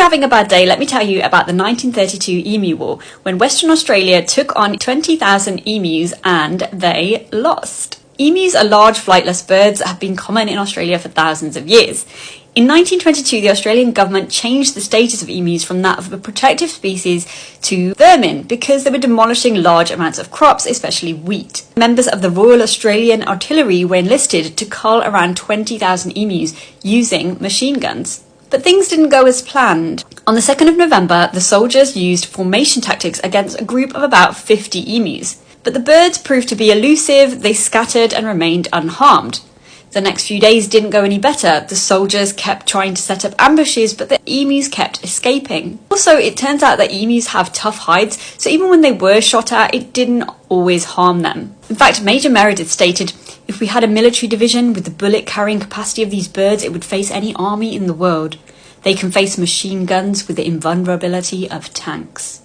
you're having a bad day, let me tell you about the 1932 Emu War, when Western Australia took on 20,000 emus and they lost. Emus are large flightless birds that have been common in Australia for thousands of years. In 1922, the Australian government changed the status of emus from that of a protective species to vermin because they were demolishing large amounts of crops, especially wheat. Members of the Royal Australian Artillery were enlisted to cull around 20,000 emus using machine guns. But things didn't go as planned. On the 2nd of November, the soldiers used formation tactics against a group of about 50 emus. But the birds proved to be elusive, they scattered and remained unharmed. The next few days didn't go any better. The soldiers kept trying to set up ambushes, but the emus kept escaping. Also, it turns out that emus have tough hides, so even when they were shot at, it didn't always harm them. In fact, Major Meredith stated, "If we had a military division with the bullet-carrying capacity of these birds, it would face any army in the world. They can face machine guns with the invulnerability of tanks."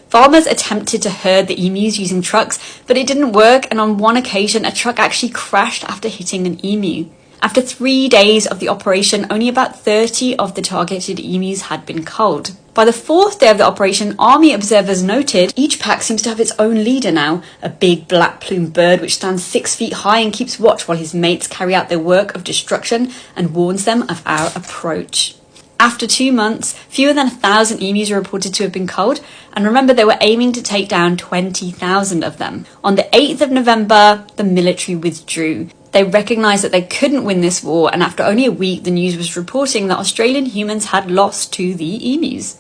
Farmers attempted to herd the emus using trucks, but it didn't work, and on one occasion a truck actually crashed after hitting an emu. After 3 days of the operation, only about 30 of the targeted emus had been culled. By the 4th day of the operation, army observers noted each pack seems to have its own leader now, a big black-plumed bird which stands 6 feet high and keeps watch while his mates carry out their work of destruction and warns them of our approach. After 2 months, fewer than 1,000 emus were reported to have been culled, and remember they were aiming to take down 20,000 of them. On the 8th of November, the military withdrew. They recognised that they couldn't win this war, and after only a week, the news was reporting that Australian humans had lost to the emus.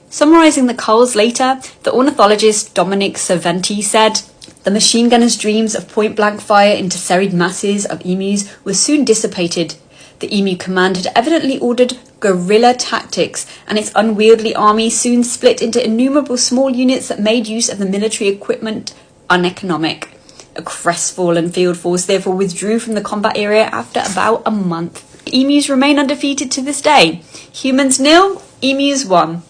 Summarising the culls later, the ornithologist Dominic Cerventi said, "The machine gunner's dreams of point-blank fire into serried masses of emus were soon dissipated. The emu command had evidently ordered guerrilla tactics, and its unwieldy army soon split into innumerable small units that made use of the military equipment uneconomic. A crestfallen field force therefore withdrew from the combat area after about a month. Emus remain undefeated to this day. Humans nil, emus 1.